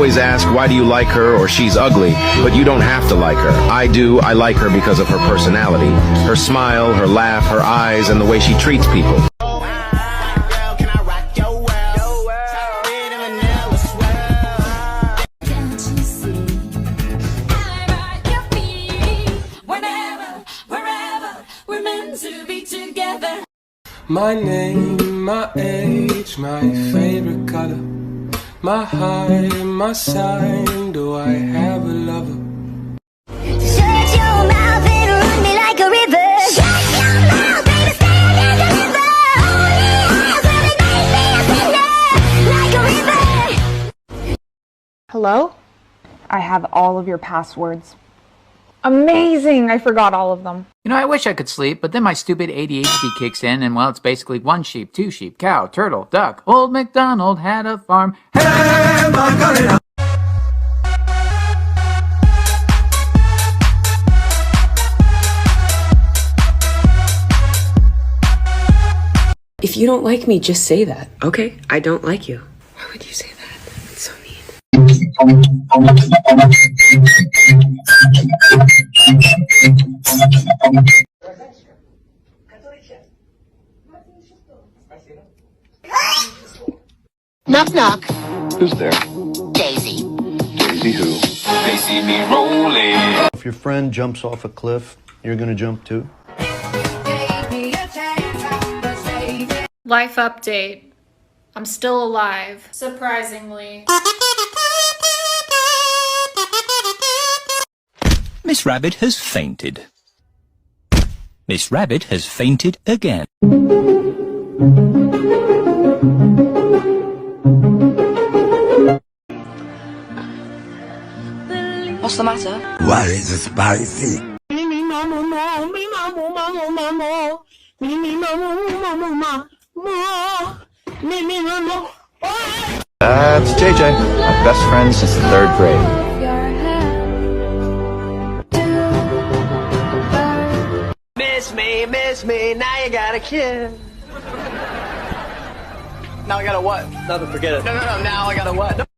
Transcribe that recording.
always ask, why do you like her, or she's ugly, but you don't have to like her. I do. I like her because of her personality, her smile, her laugh, her eyes, and the way she treats people. My name, my age, my favorite color, my height, my sign, do I have a lover? Shut your mouth and run me like a river. Shut your mouth, baby, stand in the river. Only hands will make me a sinner, like a river. Hello? I have all of your passwords. Amazing! I forgot all of them. You know, I wish I could sleep, but then my stupid ADHD kicks in, and well, it's basically 1 sheep, 2 sheep, cow, turtle, duck. Old MacDonald had a farm. Hey, my If you don't like me, just say that. Okay, I don't like you. Why would you say that? It's so mean. Knock, knock. Who's there? Daisy. Daisy who? They see me rolling. If your friend jumps off a cliff, you're gonna jump too? Life update. I'm still alive, surprisingly. Miss Rabbit has fainted. Miss Rabbit has fainted again. What's the matter? Why is it spicy? That's JJ, my best friend since the 3rd grade. Miss me, now you got a kiss. Now I gotta what? Nothing, forget it. No, now I gotta what?